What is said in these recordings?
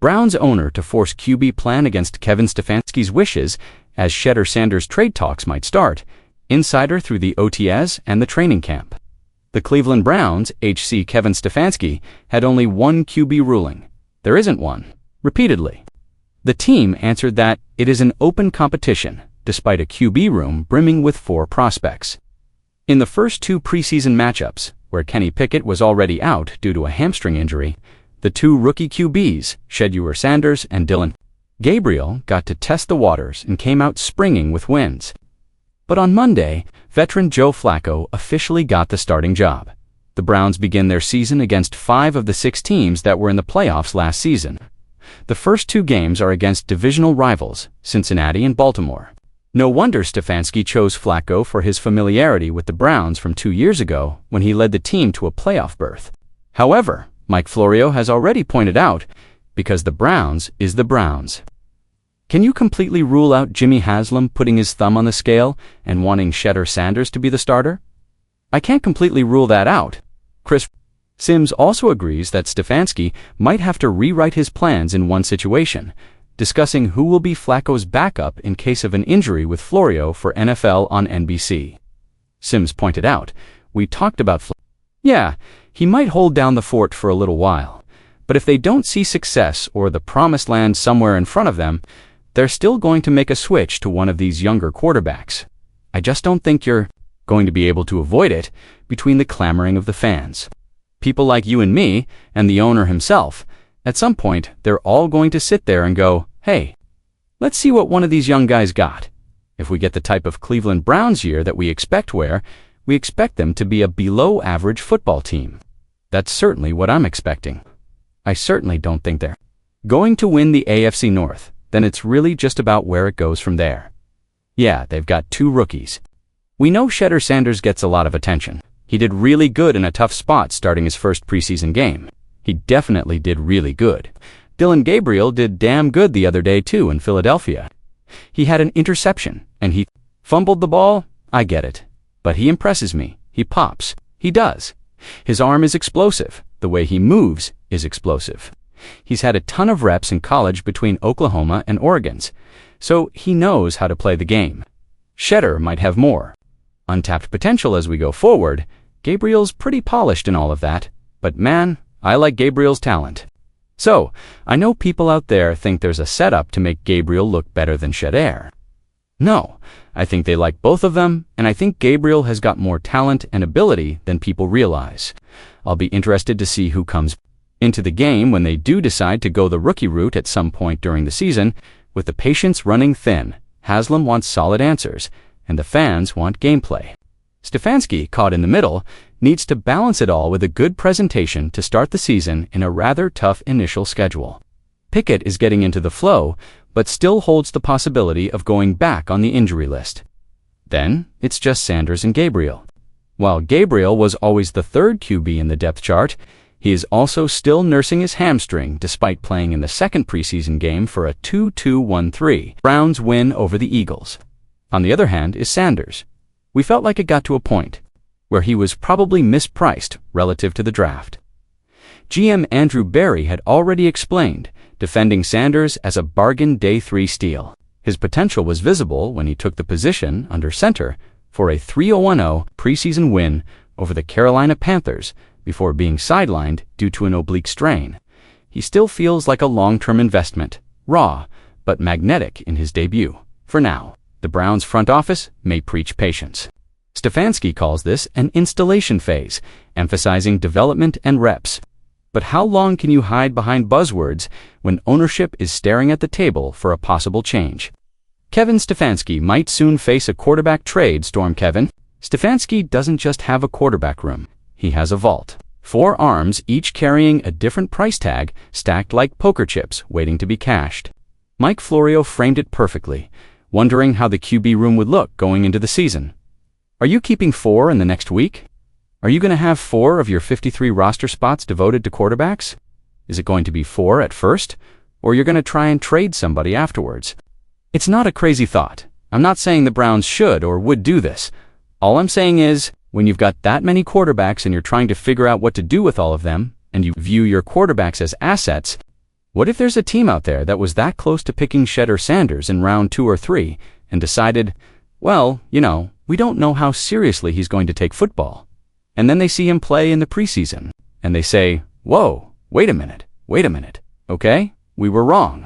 Browns owner to force QB plan against Kevin Stefanski's wishes as Shedeur Sanders trade talks might start, insider through the OTAs and the training camp. The Cleveland Browns, HC Kevin Stefanski, had only one QB ruling. There isn't one. Repeatedly. The team answered that it is an open competition, despite a QB room brimming with 4 prospects. In the first 2 preseason matchups, where Kenny Pickett was already out due to a hamstring injury, the 2 rookie QBs, Shedeur Sanders and Dillon Gabriel, got to test the waters and came out springing with wins. But on Monday, veteran Joe Flacco officially got the starting job. The Browns begin their season against 5 of the 6 teams that were in the playoffs last season. The first 2 games are against divisional rivals, Cincinnati and Baltimore. No wonder Stefanski chose Flacco for his familiarity with the Browns from 2 years ago when he led the team to a playoff berth. However, Mike Florio has already pointed out, because the Browns is the Browns. Can you completely rule out Jimmy Haslam putting his thumb on the scale and wanting Shedeur Sanders to be the starter? I can't completely rule that out. Chris Sims also agrees that Stefanski might have to rewrite his plans in one situation, discussing who will be Flacco's backup in case of an injury with Florio for NFL on NBC. Sims pointed out, "We talked about Yeah, he might hold down the fort for a little while, but if they don't see success or the promised land somewhere in front of them, they're still going to make a switch to one of these younger quarterbacks. I just don't think you're going to be able to avoid it between the clamoring of the fans. People like you and me, and the owner himself, at some point, they're all going to sit there and go, hey, let's see what one of these young guys got. If we get the type of Cleveland Browns year that we expect where we expect them to be a below-average football team. That's certainly what I'm expecting. I certainly don't think they're going to win the AFC North. Then it's really just about where it goes from there. Yeah, they've got 2 rookies. We know Shedeur Sanders gets a lot of attention. He did really good in a tough spot starting his first preseason game. He definitely did really good. Dillon Gabriel did damn good the other day too in Philadelphia. He had an interception, and he fumbled the ball. I get it. But he impresses me. He pops. He does. His arm is explosive. The way he moves is explosive. He's had a ton of reps in college between Oklahoma and Oregon's, so he knows how to play the game. Shedeur might have more untapped potential as we go forward. Gabriel's pretty polished in all of that, but man, I like Gabriel's talent. So, I know people out there think there's a setup to make Gabriel look better than Shedeur. No, I think they like both of them, and I think Gabriel has got more talent and ability than people realize. I'll be interested to see who comes into the game when they do decide to go the rookie route at some point during the season. With the patience running thin, Haslam wants solid answers, and the fans want gameplay. Stefanski, caught in the middle, needs to balance it all with a good presentation to start the season in a rather tough initial schedule. Pickett is getting into the flow, but still holds the possibility of going back on the injury list. Then, it's just Sanders and Gabriel. While Gabriel was always the 3rd QB in the depth chart, he is also still nursing his hamstring despite playing in the 2nd preseason game for a 2-2-1-3 Browns win over the Eagles. On the other hand is Sanders. We felt like it got to a point where he was probably mispriced relative to the draft. GM Andrew Berry had already explained, defending Sanders as a bargain day 3 steal. His potential was visible when he took the position under center for a 3-0-1-0 preseason win over the Carolina Panthers before being sidelined due to an oblique strain. He still feels like a long-term investment, raw, but magnetic in his debut. For now, the Browns front office may preach patience. Stefanski calls this an installation phase, emphasizing development and reps. But how long can you hide behind buzzwords when ownership is staring at the table for a possible change? Kevin Stefanski might soon face a quarterback trade, storm Kevin. Stefanski doesn't just have a quarterback room. He has a vault. 4 arms, each carrying a different price tag, stacked like poker chips waiting to be cashed. Mike Florio framed it perfectly, wondering how the QB room would look going into the season. Are you keeping 4 in the next week? Are you going to have 4 of your 53 roster spots devoted to quarterbacks? Is it going to be 4 at first, or you're going to try and trade somebody afterwards? It's not a crazy thought. I'm not saying the Browns should or would do this. All I'm saying is, when you've got that many quarterbacks and you're trying to figure out what to do with all of them, and you view your quarterbacks as assets, What if there's a team out there that was that close to picking Shedeur Sanders in round 2 or 3 and decided, well, we don't know how seriously he's going to take football. And then they see him play in the preseason, and they say, whoa, wait a minute, okay? We were wrong.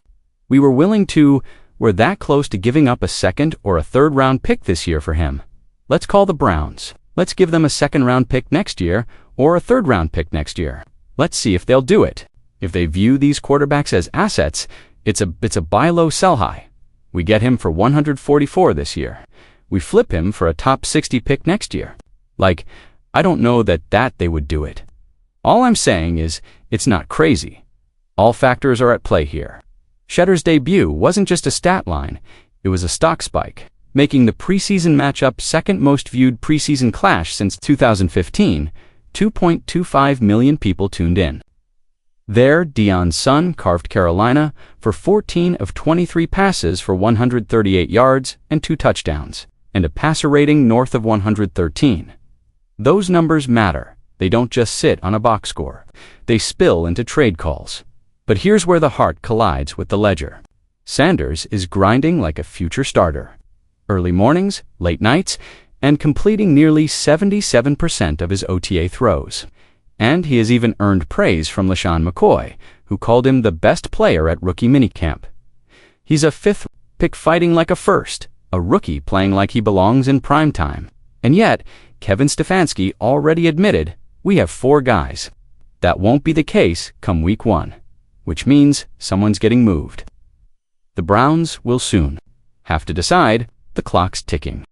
We're that close to giving up a 2nd or a 3rd round pick this year for him. Let's call the Browns. Let's give them a 2nd round pick next year or a 3rd round pick next year. Let's see if they'll do it. If they view these quarterbacks as assets, it's a buy low, sell high. We get him for 144 this year. We flip him for a top 60 pick next year. I don't know that they would do it. All I'm saying is, it's not crazy. All factors are at play here. Shedeur's debut wasn't just a stat line, it was a stock spike, making the preseason matchup 2nd most viewed preseason clash since 2015. 2.25 million people tuned in. There, Deion's son carved Carolina for 14 of 23 passes for 138 yards and 2 touchdowns, and a passer rating north of 113. Those numbers matter. They don't just sit on a box score. They spill into trade calls. But here's where the heart collides with the ledger. Sanders is grinding like a future starter. Early mornings, late nights, and completing nearly 77% of his OTA throws. And he has even earned praise from LaShawn McCoy, who called him the best player at rookie minicamp. He's a 5th pick fighting like a 1st, a rookie playing like he belongs in prime time. And yet, Kevin Stefanski already admitted, we have 4 guys. That won't be the case come week 1, which means someone's getting moved. The Browns will soon have to decide. The clock's ticking.